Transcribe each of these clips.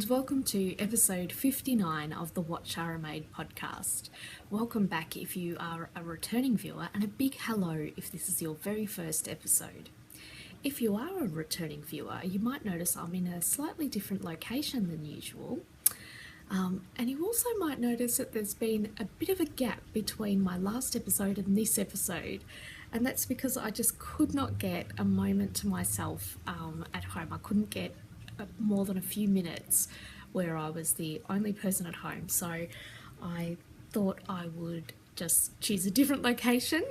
Welcome to episode 59 of the What Shara Made podcast. Welcome back if you are a returning viewer, and a big hello if this is your very first episode. If you are a returning viewer, you might notice I'm in a slightly different location than usual. And you also might notice that there's been a bit of a gap between my last episode and this episode. And that's because I just could not get a moment to myself at home. I couldn't get more than a few minutes where I was the only person at home. So I thought I would just choose a different location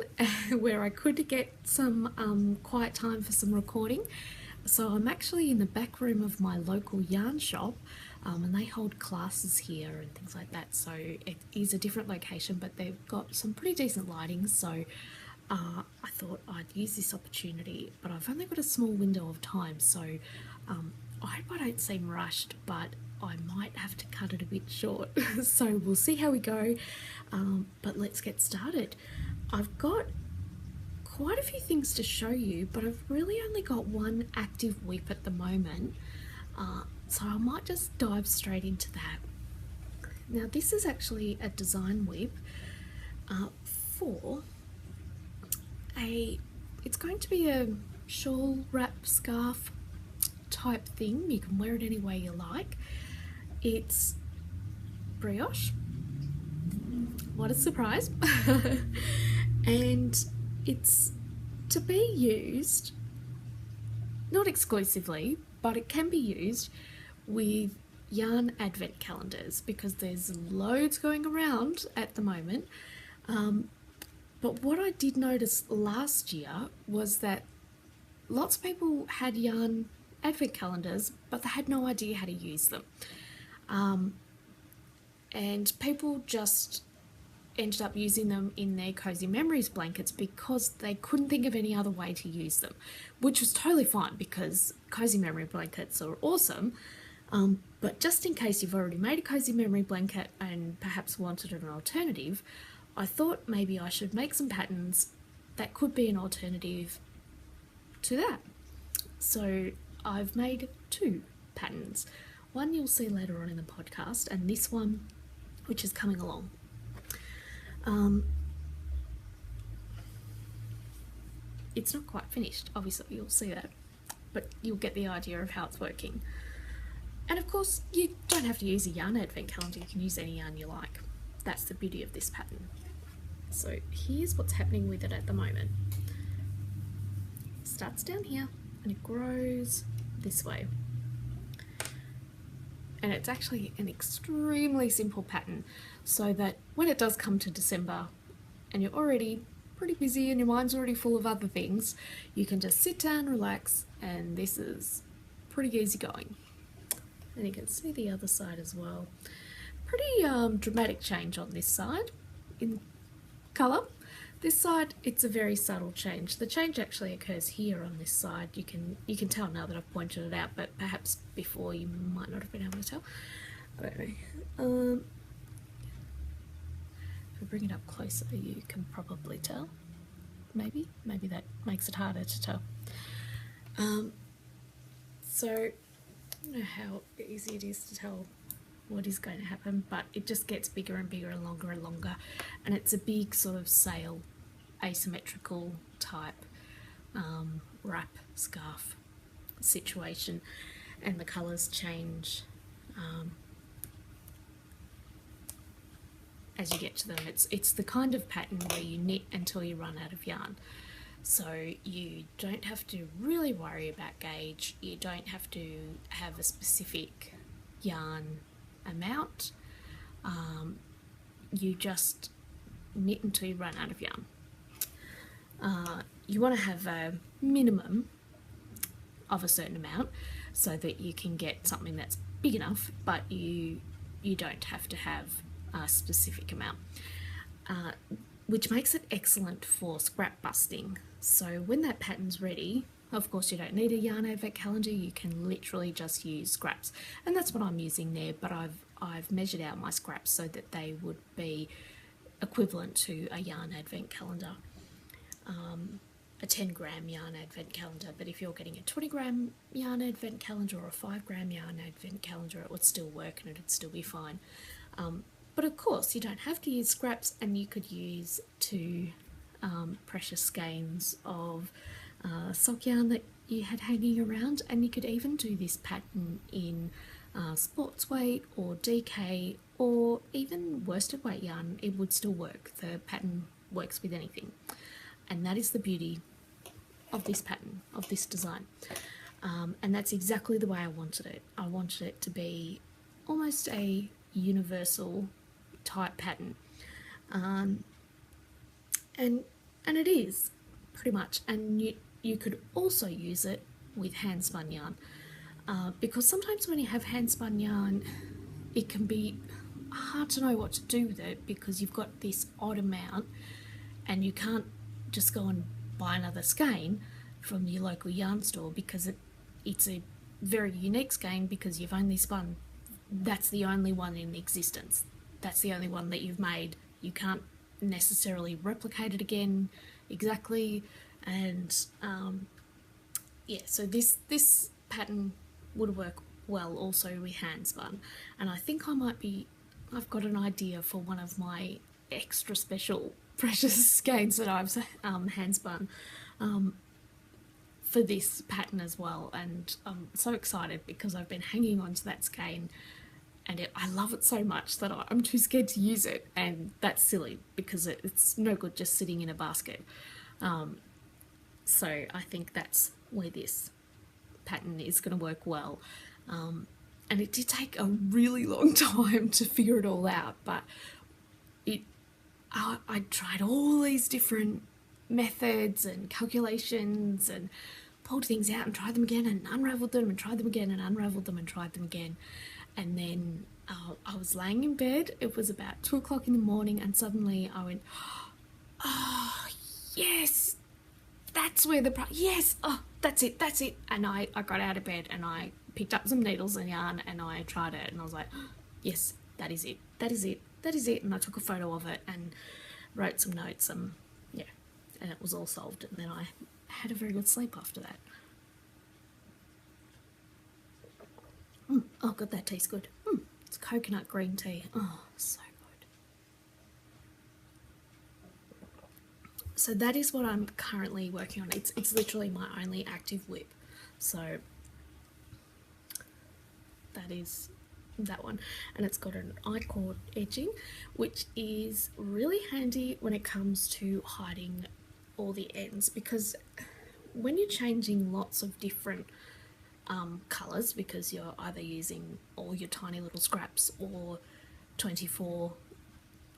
where I could get some quiet time for some recording. So I'm actually in the back room of my local yarn shop, and they hold classes here and things like that. So it is a different location, but they've got some pretty decent lighting. So I thought I'd use this opportunity, but I've only got a small window of time. So I hope I don't seem rushed, but I might have to cut it a bit short. So we'll see how we go, but let's get started. I've got quite a few things to show you, but I've really only got one active whip at the moment, so I might just dive straight into that. Now this is actually a design whip for it's going to be a shawl, wrap, scarf type thing. You can wear it any way you like. It's brioche. What a surprise. And it's to be used, not exclusively, but it can be used with yarn advent calendars because there's loads going around at the moment. But what I did notice last year was that lots of people had yarn advent calendars, but they had no idea how to use them. And people just ended up using them in their Cozy Memories blankets because they couldn't think of any other way to use them, which was totally fine because Cozy Memory blankets are awesome. But just in case you've already made a Cozy Memory blanket and perhaps wanted an alternative, I thought maybe I should make some patterns that could be an alternative to that. So I've made two patterns. One you'll see later on in the podcast, and this one which is coming along. It's not quite finished, obviously you'll see that, but you'll get the idea of how it's working. And of course you don't have to use a yarn advent calendar, you can use any yarn you like. That's the beauty of this pattern. So here's what's happening with it at the moment. It starts down here and it grows this way. And it's actually an extremely simple pattern, so that when it does come to December and you're already pretty busy and your mind's already full of other things, you can just sit down, relax, and this is pretty easy going. And you can see the other side as well. Pretty dramatic change on this side in colour. This side, it's a very subtle change. The change actually occurs here on this side. You can tell now that I've pointed it out, but perhaps before you might not have been able to tell. But anyway, if we bring it up closer, you can probably tell. Maybe that makes it harder to tell. So I don't know how easy it is to tell what is going to happen, but it just gets bigger and bigger and longer, and it's a big sort of sail, asymmetrical type wrap scarf situation, and the colours change as you get to them. It's the kind of pattern where you knit until you run out of yarn. So you don't have to really worry about gauge, you don't have to have a specific yarn amount, you just knit until you run out of yarn. You want to have a minimum of a certain amount so that you can get something that's big enough, but you don't have to have a specific amount, which makes it excellent for scrap busting. So when that pattern's ready, of course you don't need a yarn advent calendar, you can literally just use scraps, and that's what I'm using there, but I've measured out my scraps so that they would be equivalent to a yarn advent calendar, a 10-gram yarn advent calendar. But if you're getting a 20-gram yarn advent calendar or a 5-gram yarn advent calendar, it would still work and it'd still be fine. But of course you don't have to use scraps, and you could use 2 precious skeins of sock yarn that you had hanging around, and you could even do this pattern in sports weight or DK or even worsted weight yarn. It would still work. The pattern works with anything, and that is the beauty of this pattern, of this design. And that's exactly the way I wanted it. I wanted it to be almost a universal type pattern, and it is pretty much. And you could also use it with hand spun yarn, because sometimes when you have hand spun yarn, it can be hard to know what to do with it, because you've got this odd amount and you can't just go and buy another skein from your local yarn store, because it's a very unique skein, because you've only spun, that's the only one in existence, that's the only one that you've made. You can't necessarily replicate it again exactly. And yeah, so this pattern would work well also with hand spun, and I think I've got an idea for one of my extra special precious skeins that I've hand spun for this pattern as well. And I'm so excited because I've been hanging on to that skein, and I love it so much that I'm too scared to use it, and that's silly because it's no good just sitting in a basket. So I think that's where this pattern is going to work well. And it did take a really long time to figure it all out, but I tried all these different methods and calculations and pulled things out and tried them again and unraveled them and tried them again and unraveled them and tried them again. And then I was laying in bed, it was about 2 o'clock in the morning, and suddenly I went, oh, yes, that's where yes, oh, that's it. And I got out of bed and I picked up some needles and yarn and I tried it, and I was like, yes, that is it. And I took a photo of it and wrote some notes, and yeah, and it was all solved. And then I had a very good sleep after that. Oh god, that tastes good. It's coconut green tea. Oh, so good. So that is what I'm currently working on. It's literally my only active whip. So that is that one, and it's got an I-cord edging, which is really handy when it comes to hiding all the ends, because when you're changing lots of different colours, because you're either using all your tiny little scraps or 24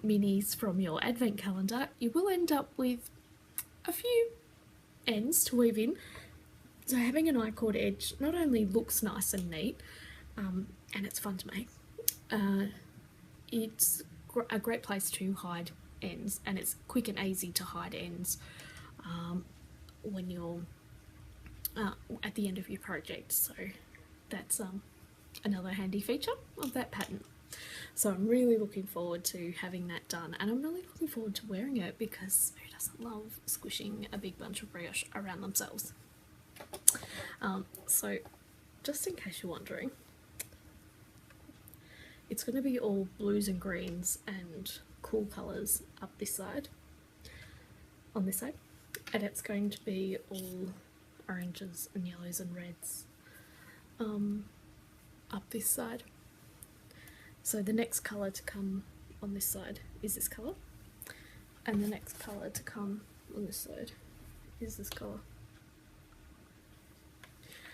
minis from your advent calendar, you will end up with a few ends to weave in. So having an I-cord edge not only looks nice and neat, and it's fun to make, it's a great place to hide ends, and it's quick and easy to hide ends when you're at the end of your project. So that's another handy feature of that pattern. So I'm really looking forward to having that done, and I'm really looking forward to wearing it, because who doesn't love squishing a big bunch of brioche around themselves? So just in case you're wondering, it's going to be all blues and greens and cool colours up this side, on this side, and it's going to be all oranges and yellows and reds up this side. So the next colour to come on this side is this colour, and the next colour to come on this side is this colour.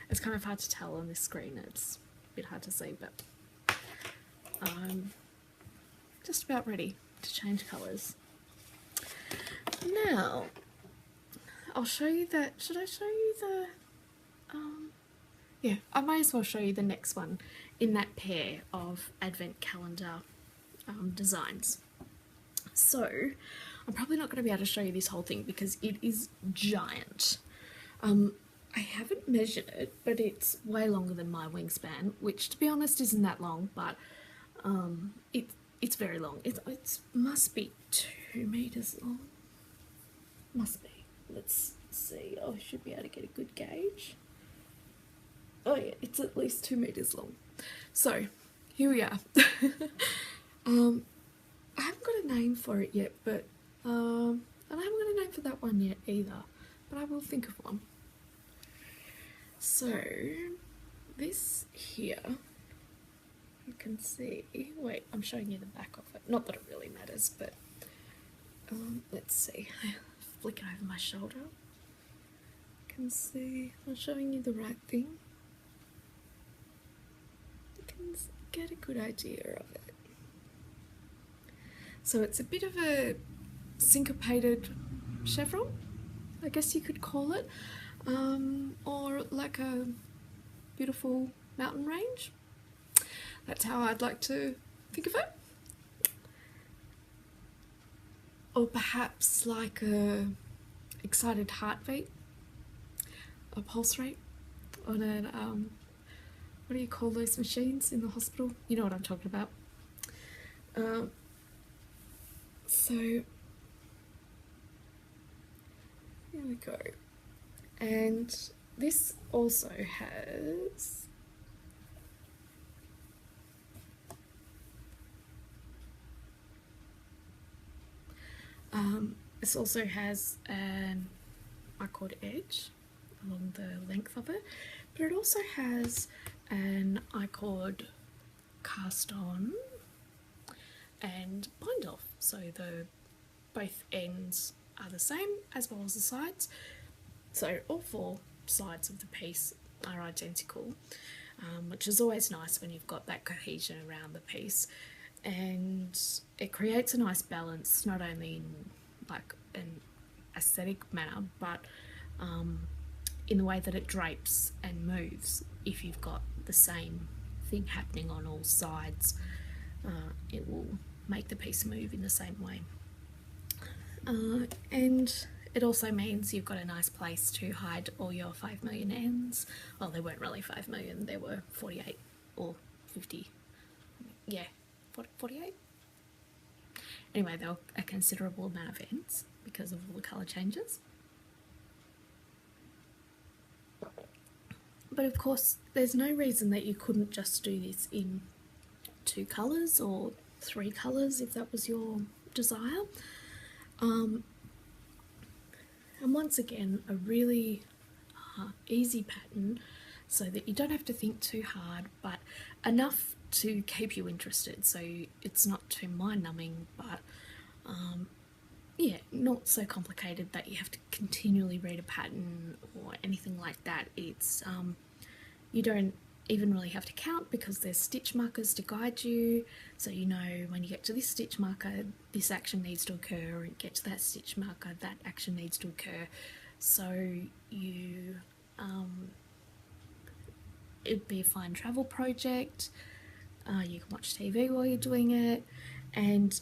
It's kind of hard to tell on this screen, it's a bit hard to see, but I'm just about ready to change colours. Now, I'll show you that, should I show you the, yeah, I might as well show you the next one in that pair of advent calendar designs. So, I'm probably not going to be able to show you this whole thing because it is giant. I haven't measured it, but it's way longer than my wingspan, which to be honest isn't that long, but it's very long. It must be 2 meters long. Must be. Let's see. I should be able to get a good gauge. Oh yeah, it's at least 2 meters long. So, here we are. I haven't got a name for it yet, but and I haven't got a name for that one yet either, but I will think of one. So, this here, you can see, wait, I'm showing you the back of it, not that it really matters, but let's see, I flick it over my shoulder, you can see, I'm showing you the right thing, you can get a good idea of it. So it's a bit of a syncopated chevron, I guess you could call it, or like a beautiful mountain range. That's how I'd like to think of it. Or perhaps like a excited heartbeat, a pulse rate on an, what do you call those machines in the hospital? You know what I'm talking about. So, here we go. And this also has an I-cord edge along the length of it, but it also has an I-cord cast on and bind off, so both ends are the same as well as the sides. So all 4 sides of the piece are identical, which is always nice when you've got that cohesion around the piece, and it creates a nice balance, not only in like an aesthetic manner, but in the way that it drapes and moves. If you've got the same thing happening on all sides, it will make the piece move in the same way. And it also means you've got a nice place to hide all your 5 million ends. Well, they weren't really 5 million, there were 48 or 50. Yeah, 48? Anyway, there were a considerable amount of ends because of all the colour changes. But of course, there's no reason that you couldn't just do this in 2 colours or 3 colours if that was your desire. And once again, a really easy pattern so that you don't have to think too hard, but enough to keep you interested, so it's not too mind-numbing, but yeah, not so complicated that you have to continually read a pattern or anything like that. It's you don't even really have to count because there's stitch markers to guide you, so you know when you get to this stitch marker this action needs to occur, and get to that stitch marker that action needs to occur. So you it'd be a fine travel project, you can watch TV while you're doing it, and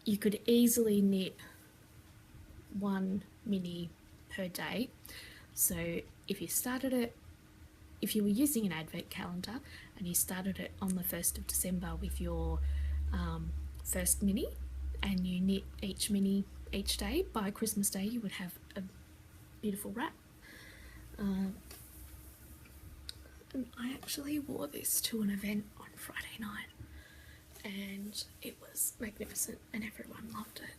you could easily knit 1 mini per day. So if you were using an advent calendar and you started it on the 1st of December with your first mini, and you knit each mini each day, by Christmas Day you would have a beautiful wrap. And I actually wore this to an event on Friday night. and it was magnificent and everyone loved it,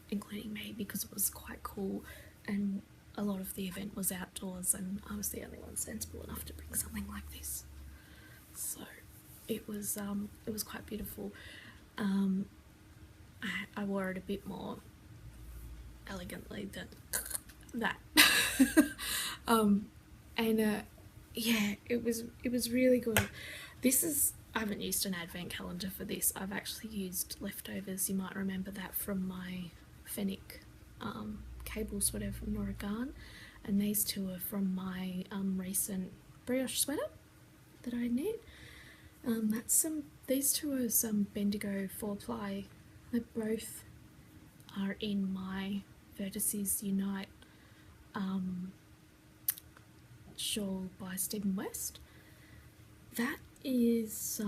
including me, because it was quite cool and a lot of the event was outdoors and I was the only one sensible enough to bring something like this. So it was quite beautiful. I wore it a bit more elegantly than that. Yeah, it was really good. I haven't used an advent calendar for this. I've actually used leftovers. You might remember that from my Fennec cable sweater from Oregon, and these two are from my recent brioche sweater that I knit. These two are some Bendigo 4-ply. They both are in my Vertices Unite shawl by Stephen West. That is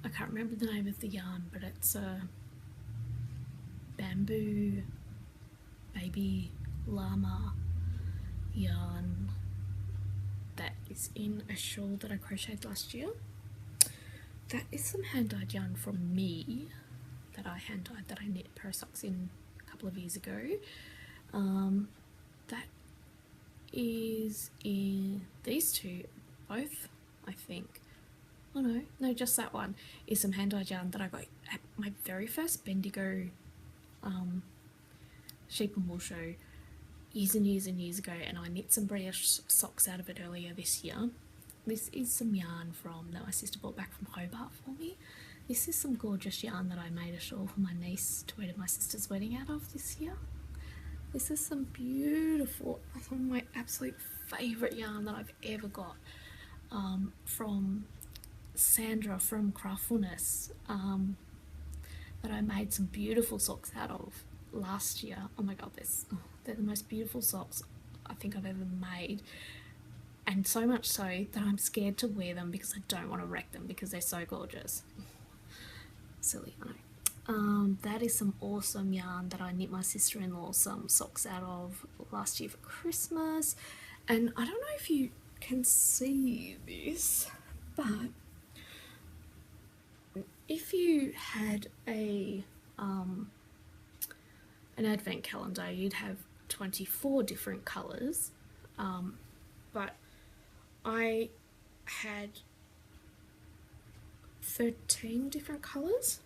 I can't remember the name of the yarn, but it's a bamboo baby llama yarn that is in a shawl that I crocheted last year. That is some hand-dyed yarn from me that I hand-dyed, that I knit a pair of socks in a couple of years ago. That is in these two, both, I think. Oh no, just that one is some hand-dyed yarn that I got at my very first Bendigo sheep and wool show years and years ago, and I knit some brioche socks out of it earlier this year. This is some yarn that my sister brought back from Hobart for me. This is some gorgeous yarn that I made a shawl for my niece to wear to my sister's wedding out of this year. This is some beautiful, some of my absolute favourite yarn that I've ever got, from Sandra from Craftfulness, that I made some beautiful socks out of last year. Oh my god, they're the most beautiful socks I think I've ever made, and so much so that I'm scared to wear them because I don't want to wreck them because they're so gorgeous. Silly, I know. That is some awesome yarn that I knit my sister-in-law some socks out of last year for Christmas. And I don't know if you can see this, but if you had an advent calendar, you'd have 24 different colours, but I had 13 different colours.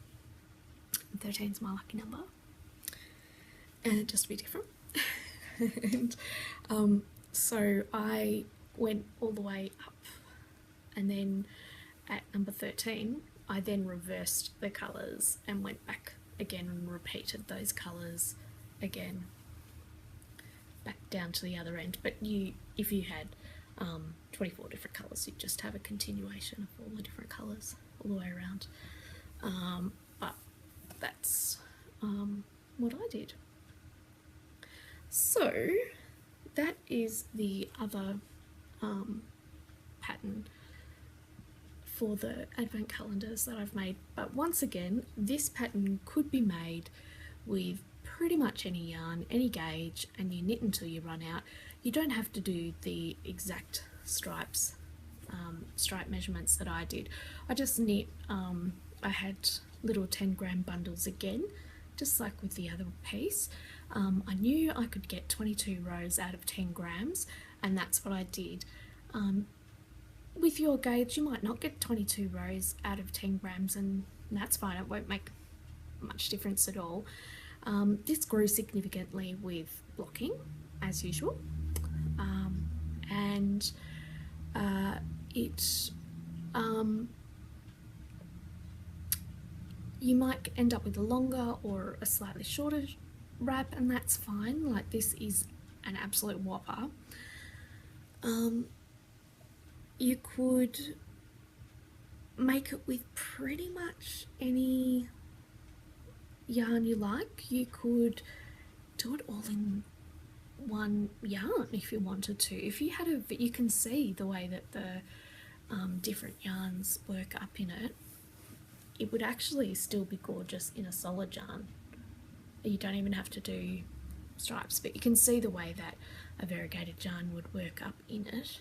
13's my lucky number, and just to be different. And so I went all the way up, and then at number 13 I then reversed the colours and went back again and repeated those colours again back down to the other end. But if you had 24 different colours, you'd just have a continuation of all the different colours all the way around. But that's what I did. So that is the other pattern for the advent calendars that I've made. But once again, this pattern could be made with pretty much any yarn, any gauge, and you knit until you run out. You don't have to do the exact stripe measurements that I did. I just knit, I had little 10-gram bundles again, just like with the other piece. I knew I could get 22 rows out of 10 grams, and that's what I did. With your gauge, you might not get 22 rows out of 10 grams, and that's fine. It won't make much difference at all. This grew significantly with blocking, as usual, and you might end up with a longer or a slightly shorter wrap, and that's fine. Like, this is an absolute whopper. You could make it with pretty much any yarn you like. You could do it all in one yarn if you wanted to. If you had you can see the way that the different yarns work up in it. It would actually still be gorgeous in a solid yarn. You don't even have to do stripes, but you can see the way that a variegated yarn would work up in it.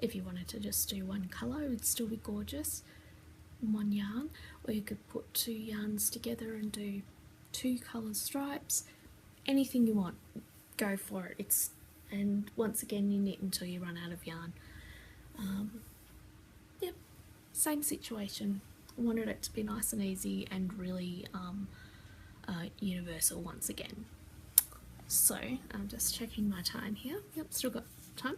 If you wanted to just do one colour, it would still be gorgeous in one yarn, or you could put 2 yarns together and do 2 colour stripes. Anything you want, go for it. And once again, you knit until you run out of yarn. Yep, same situation. I wanted it to be nice and easy and really universal once again. So I'm just checking my time here. Yep, still got time.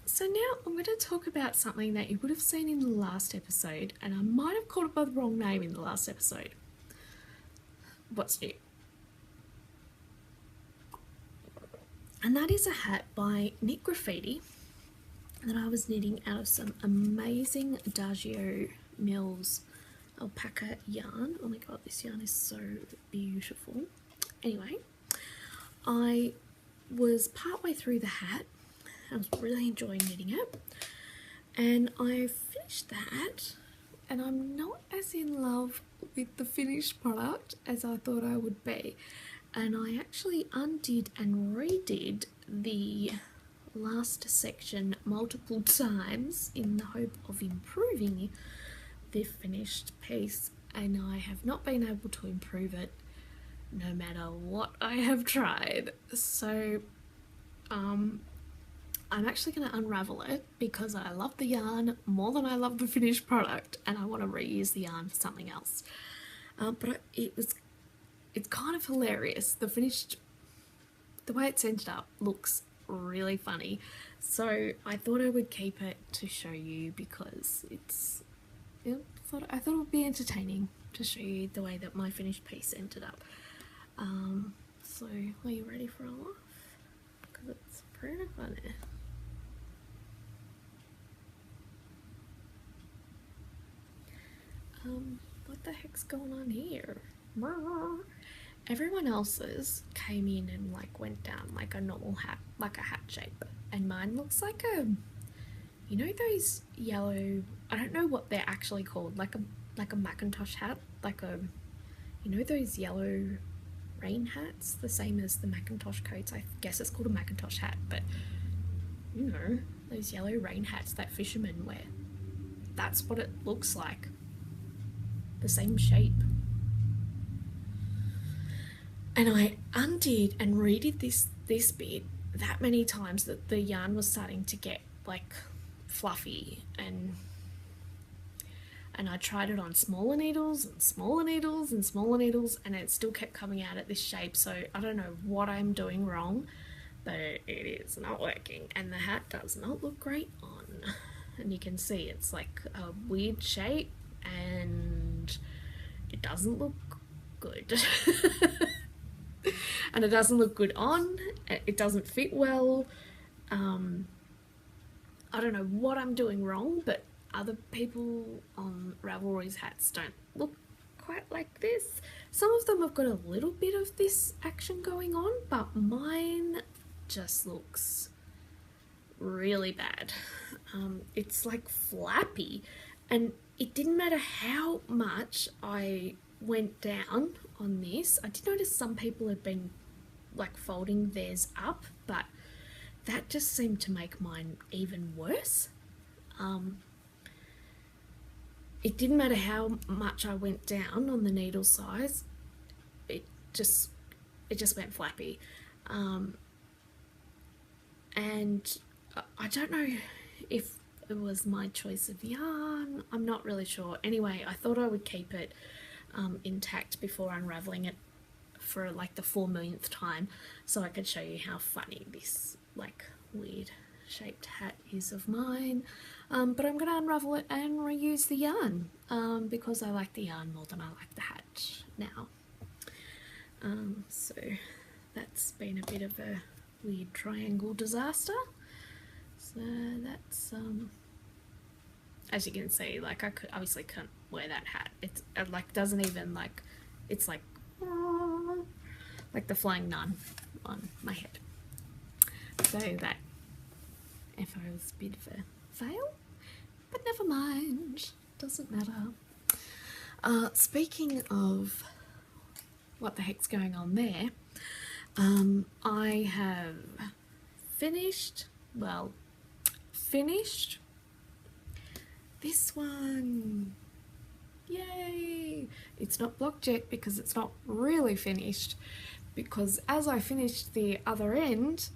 So now I'm going to talk about something that you would have seen in the last episode, and I might have called it by the wrong name in the last episode. What's new? And that is a hat by Knit Graffiti that I was knitting out of some amazing Adagio Mills alpaca yarn. Oh my god, this yarn is so beautiful. Anyway, I was partway through the hat. I was really enjoying knitting it, and I finished that, and I'm not as in love with the finished product as I thought I would be, and I actually undid and redid the last section multiple times in the hope of improving the finished piece, and I have not been able to improve it no matter what I have tried. So I'm actually going to unravel it because I love the yarn more than I love the finished product, and I want to reuse the yarn for something else. But it's kind of hilarious. The way it's ended up looks really funny, so I thought I would keep it to show you because I thought it would be entertaining to show you the way that my finished piece ended up. So are you ready for a laugh? Because it's pretty funny. What the heck's going on here? Everyone else's came in and like went down like a normal hat, like a hat shape, and mine looks like a, you know those yellow, I don't know what they're actually called, like a Macintosh hat, like a, you know those yellow rain hats, the same as the Macintosh coats. I guess it's called a Macintosh hat, but you know, those yellow rain hats that fishermen wear. That's what it looks like. The same shape. And I undid and redid this bit that many times that the yarn was starting to get like fluffy, and I tried it on smaller needles and smaller needles and smaller needles, and it still kept coming out at this shape. So I don't know what I'm doing wrong, but it is not working, and the hat does not look great on. And you can see it's like a weird shape, and it doesn't look good. And it doesn't look good on, it doesn't fit well. I don't know what I'm doing wrong, but other people on Ravelry's hats don't look quite like this. Some of them have got a little bit of this action going on, but mine just looks really bad. It's like flappy, and it didn't matter how much I went down on this. I did notice some people had been like folding theirs up, but that just seemed to make mine even worse. It didn't matter how much I went down on the needle size, it just went flappy. And I don't know if it was my choice of yarn, I'm not really sure. Anyway, I thought I would keep it intact before unraveling it for like the 4 millionth time, so I could show you how funny this like weird shaped hat is of mine. But I'm going to unravel it and reuse the yarn because I like the yarn more than I like the hat now. So that's been a bit of a weird triangle disaster. So that's as you can see, like I obviously can't wear that hat. It's like doesn't even like, it's like the flying nun on my head. So that if I was a bit of a fail, but never mind, doesn't matter. Speaking of what the heck's going on there, I have finished well, finished. This one, yay! It's not blocked yet because it's not really finished, because as I finished the other end,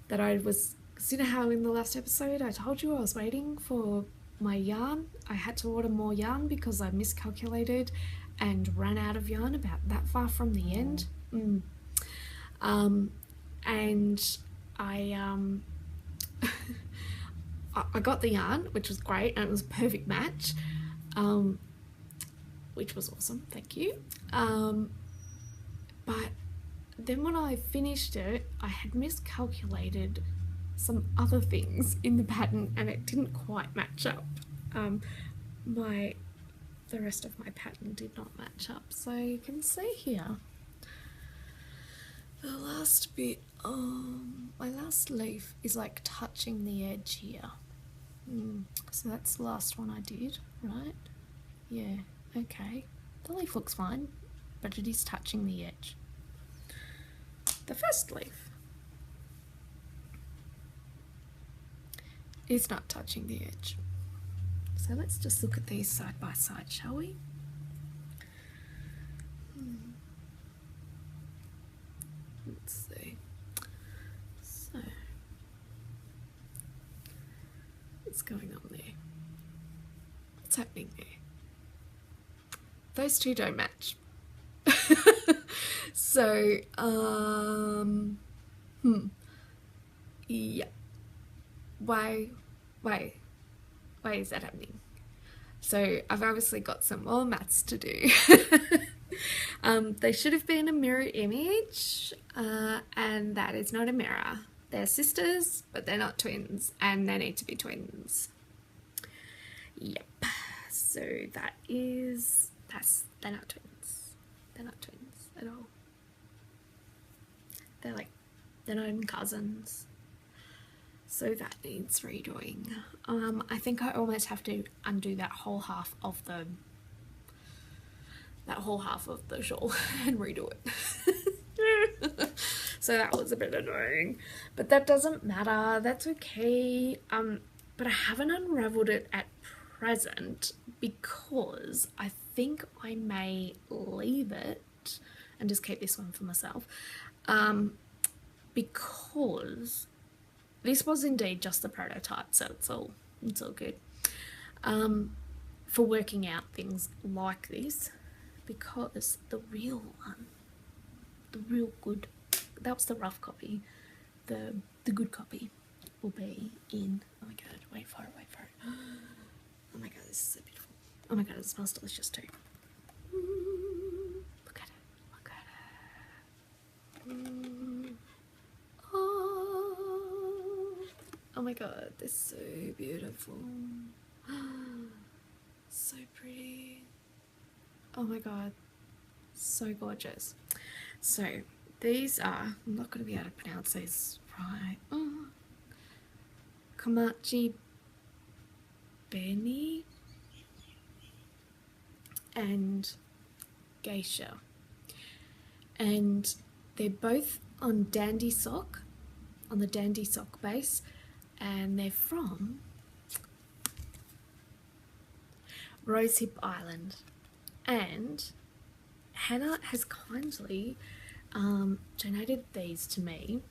that I was, you know how in the last episode I told you I was waiting for my yarn? I had to order more yarn because I miscalculated and ran out of yarn about that far from the end. And I got the yarn, which was great, and it was a perfect match, which was awesome, thank you. But then when I finished it, I had miscalculated some other things in the pattern, and it didn't quite match up. The rest of my pattern did not match up, so you can see here the last bit, my last leaf is like touching the edge here. So that's the last one I did, right? Yeah, okay. The leaf looks fine, but it is touching the edge. The first leaf is not touching the edge. So let's just look at these side by side, shall we? Let's see. So, what's going on there? What's happening there? Those two don't match. So, yeah. Why is that happening? So I've obviously got some more maths to do. They should have been a mirror image, and that is not a mirror. They're sisters, but they're not twins, and they need to be twins. Yep. So they're not twins. They're not twins at all. They're not even cousins. So that needs redoing. I think I almost have to undo that whole half of the shawl and redo it. So that was a bit annoying, but that doesn't matter. That's okay. But I haven't unraveled it at present because I think I may leave it and just keep this one for myself. Because this was indeed just the prototype, so it's all good. For working out things like this, because the real one, the real good, that was the rough copy, the good copy will be in, oh my god, wait for it. Oh my god, this is so beautiful. Oh my god, it smells delicious too. Look at it. Oh my god, this is so beautiful. So pretty. Oh my god, so gorgeous. So these are, I'm not going to be able to pronounce these right. Komachi Beni and Geisha. And they're both on Dandy Sock, on the Dandy Sock base, and they're from Rosehip Island. And Hannah has kindly donated these to me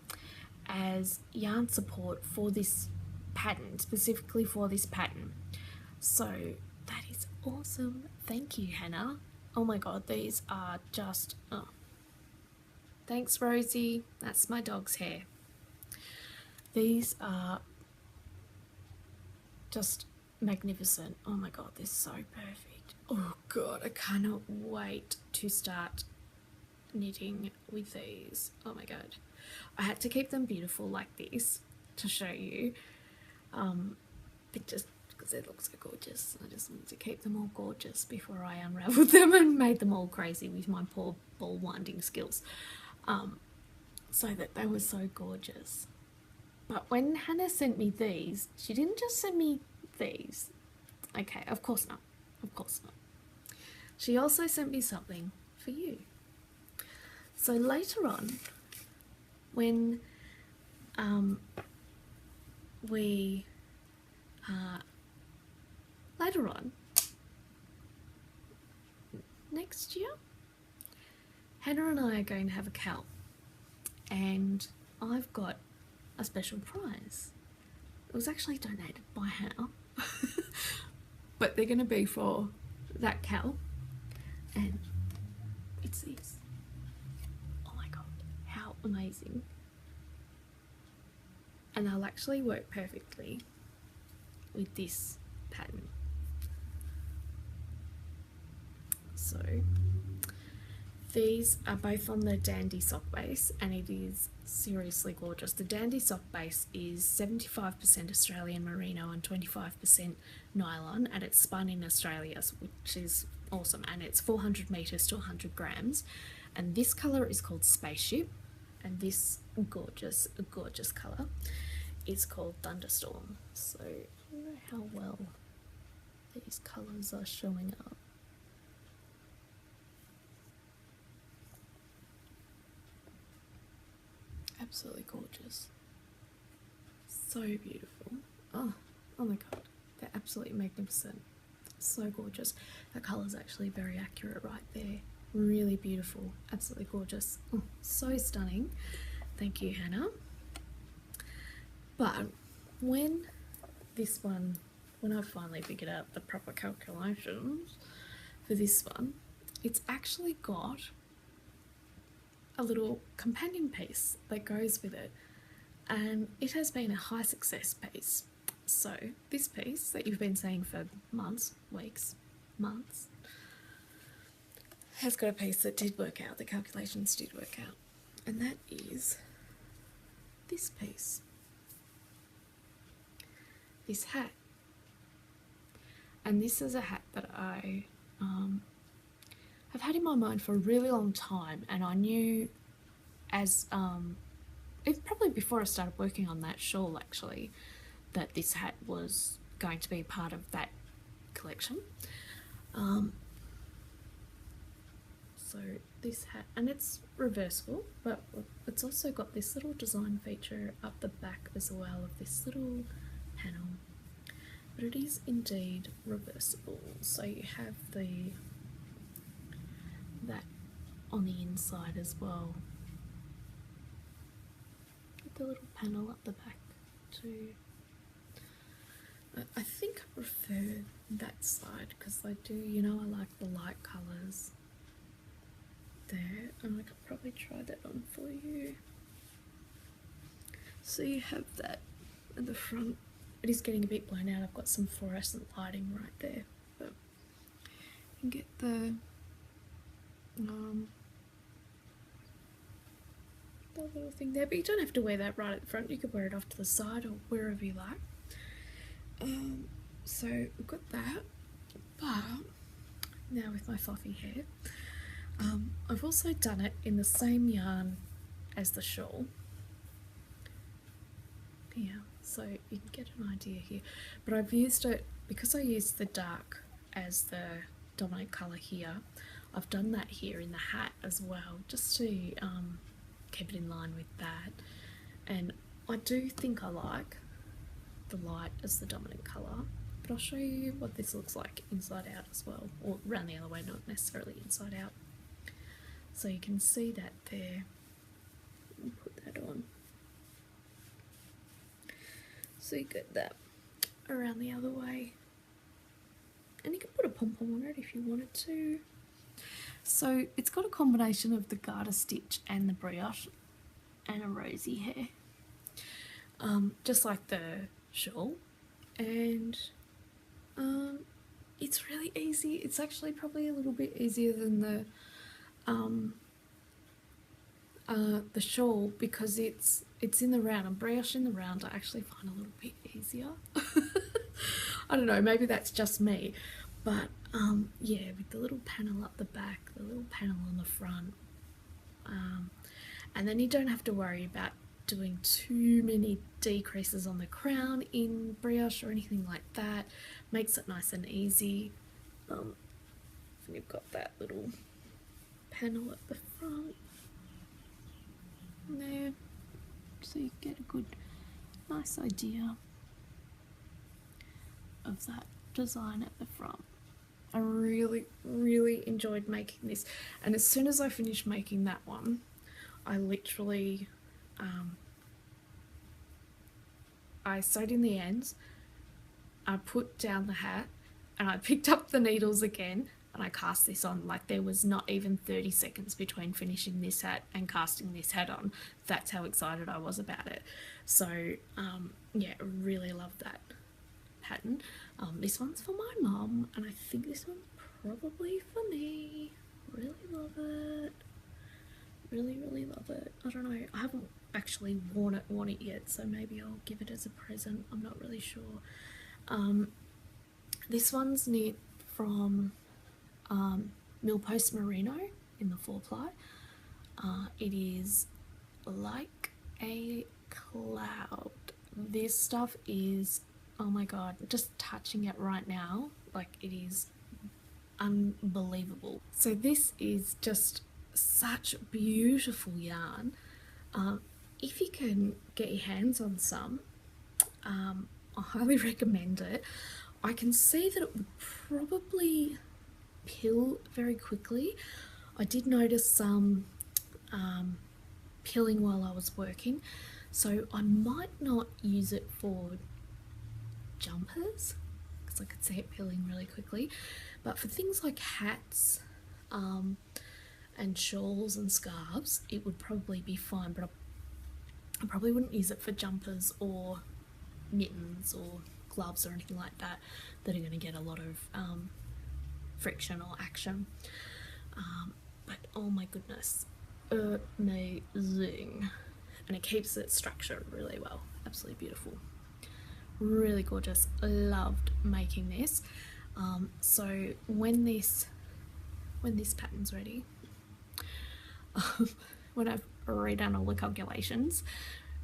as yarn support for this pattern, specifically for this pattern. So that is awesome. Thank you, Hannah. Oh my god, these are just, oh. Thanks, Rosie. That's my dog's hair. These are just magnificent. Oh my god, they're so perfect. Oh god, I cannot wait to start knitting with these. Oh my god. I had to keep them beautiful like this to show you, but just because they look so gorgeous, I just wanted to keep them all gorgeous before I unraveled them and made them all crazy with my poor ball winding skills, so that they were so gorgeous. But when Hannah sent me these, she didn't just send me these. Okay, of course not. Of course not. She also sent me something for you. So later on, when we later on next year, Hannah and I are going to have a cow, and I've got a special prize. It was actually donated by Hannah, but they're going to be for that cow, and it's these. Oh my god, how amazing. And they'll actually work perfectly with this pattern. So these are both on the Dandy sock base, and it is seriously gorgeous. The Dandy sock base is 75% Australian merino and 25% nylon, and it's spun in Australia, which is awesome, and it's 400 meters to 100 grams. And this color is called Spaceship, and this gorgeous color is called Thunderstorm. So I don't know how well these colors are showing up. Absolutely gorgeous. So beautiful. Oh my god, they're absolutely magnificent. So gorgeous. That colour's actually very accurate right there. Really beautiful. Absolutely gorgeous. Oh, so stunning. Thank you, Hannah. But when I finally figured out the proper calculations for this one, it's actually got a little companion piece that goes with it, and it has been a high success piece. So this piece that you've been seeing for months, weeks, months, has got a piece that did work out, the calculations did work out, and that is this piece, this hat. And this is a hat that I have had in my mind for a really long time, and I knew as it's probably before I started working on that shawl actually, that this hat was going to be part of that collection. So this hat, and it's reversible, but it's also got this little design feature up the back as well of this little panel, but it is indeed reversible. So you have that on the inside as well, with the little panel up the back too. I think I prefer that side because I do, I like the light colours there, and I could probably try that on for you. So you have that at the front. It is getting a bit blown out. I've got some fluorescent lighting right there, but you can get the little thing there, but you don't have to wear that right at the front. You could wear it off to the side or wherever you like. So we've got that, but now with my fluffy hair, I've also done it in the same yarn as the shawl. Yeah, so you can get an idea here, but I've used it because I used the dark as the dominant colour here. I've done that here in the hat as well, just to keep it in line with that. And I do think I like the light as the dominant colour, but I'll show you what this looks like inside out as well, or around the other way, not necessarily inside out. So you can see that there. Let me put that on. So you get that around the other way, and you can put a pom-pom on it if you wanted to. So it's got a combination of the garter stitch and the brioche and a Rosie hair, just like the shawl, and it's really easy. It's actually probably a little bit easier than the shawl because it's in the round, and brioche in the round I actually find a little bit easier. I don't know, maybe that's just me, but yeah, with the little panel up the back, the little panel on the front, and then you don't have to worry about doing too many decreases on the crown in brioche or anything like that. Makes it nice and easy. And you've got that little panel at the front there, so you get a good nice idea of that design at the front. I really, really enjoyed making this, and as soon as I finished making that one, I literally I sewed in the ends, I put down the hat, and I picked up the needles again and I cast this on. Like, there was not even 30 seconds between finishing this hat and casting this hat on. That's how excited I was about it. So yeah, I really love that pattern. This one's for my mum, and I think this one's probably for me. Really love it. Really, really love it. I don't know, I haven't actually worn it yet, so maybe I'll give it as a present. I'm not really sure. This one's knit from Milpost Merino in the 4-ply. It is like a cloud. This stuff is, oh my god, just touching it right now, like, it is unbelievable. So this is just such beautiful yarn. If you can get your hands on some, I highly recommend it. I can see that it would probably pill very quickly. I did notice some pilling while I was working, so I might not use it for jumpers because I could see it pilling really quickly, but for things like hats and shawls and scarves, it would probably be fine. But I probably wouldn't use it for jumpers or mittens or gloves or anything like that that are going to get a lot of friction or action. But oh my goodness, amazing. And it keeps its structure really well. Absolutely beautiful, really gorgeous. Loved making this. So when this pattern's ready, when I've redone all the calculations,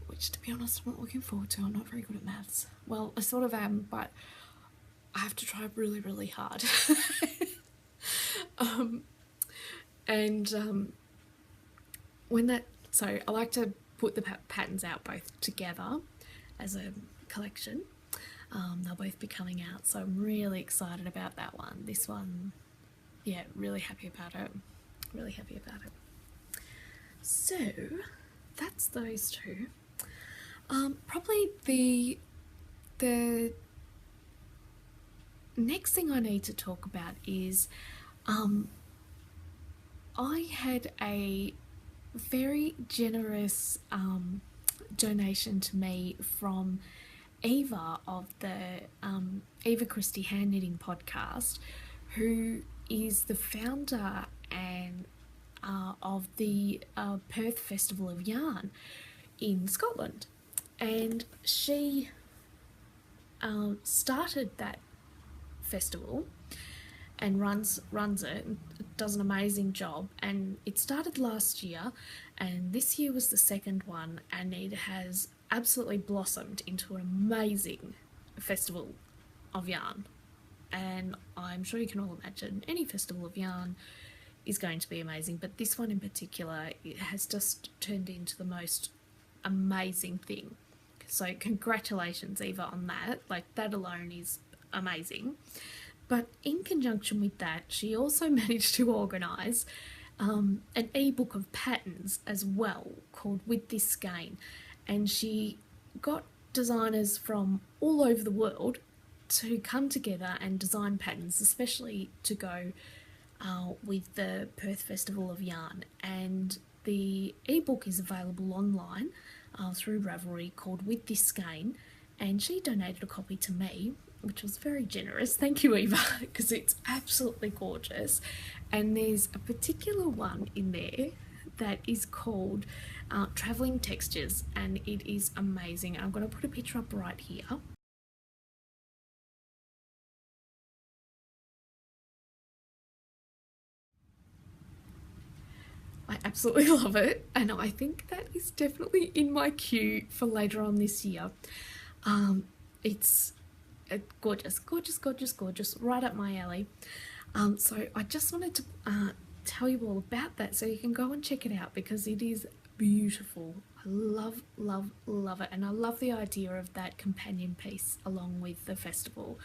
which to be honest I'm not looking forward to, I'm not very good at maths. Well, I sort of am, but I have to try really, really hard. So I like to put the patterns out both together as a collection. They'll both be coming out, so I'm really excited about that one. This one, yeah, really happy about it. Really happy about it. So that's those two. Probably the next thing I need to talk about is I had a very generous donation to me from Eva of the Eva Christie Hand Knitting podcast, who is the founder and of the Perth Festival of Yarn in Scotland, and she started that festival and runs it and does an amazing job. And it started last year, and this year was the second one, and it has absolutely blossomed into an amazing festival of yarn. And I'm sure you can all imagine any festival of yarn is going to be amazing, but this one in particular, it has just turned into the most amazing thing. So congratulations, Eva, on that. Like, that alone is amazing. But in conjunction with that, she also managed to organise an ebook of patterns as well called With This Skein, and she got designers from all over the world to come together and design patterns, especially to go with the Perth Festival of Yarn. And the ebook is available online through Ravelry, called With This Skein, and she donated a copy to me, which was very generous. Thank you, Eva, because it's absolutely gorgeous. And there's a particular one in there that is called Travelling Textures, and it is amazing. I'm going to put a picture up right here. I absolutely love it, and I think that is definitely in my queue for later on this year. It's gorgeous, gorgeous, gorgeous, gorgeous, right up my alley. So I just wanted to tell you all about that so you can go and check it out, because it is beautiful. I love, love, love it, and I love the idea of that companion piece along with the festival.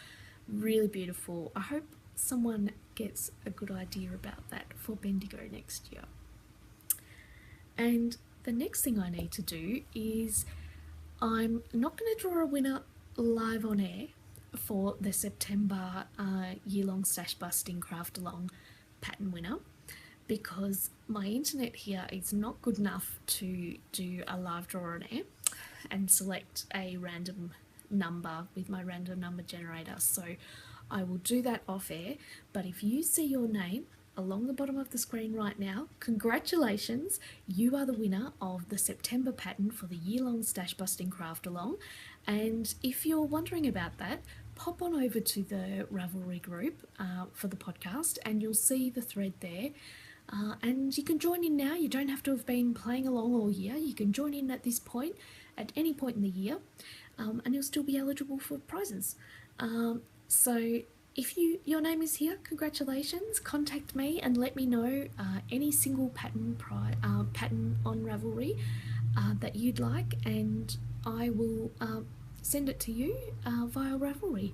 Really beautiful. I hope someone gets a good idea about that for Bendigo next year. And the next thing I need to do is I'm not going to draw a winner live on air for the September year-long stash busting craft along pattern winner, because my internet here is not good enough to do a live draw on air and select a random number with my random number generator. So I will do that off air, but if you see your name along the bottom of the screen right now, congratulations, you are the winner of the September pattern for the year-long stash busting craft along. And if you're wondering about that, pop on over to the Ravelry group for the podcast and you'll see the thread there. And you can join in now. You don't have to have been playing along all year. You can join in at this point, at any point in the year, and you'll still be eligible for prizes. So if your name is here, congratulations. Contact me and let me know any single pattern on Ravelry that you'd like, and I will send it to you via Ravelry.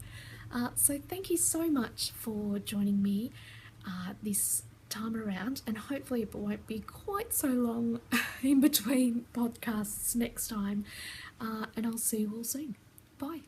So thank you so much for joining me this time around, and hopefully it won't be quite so long in between podcasts next time, and I'll see you all soon. Bye.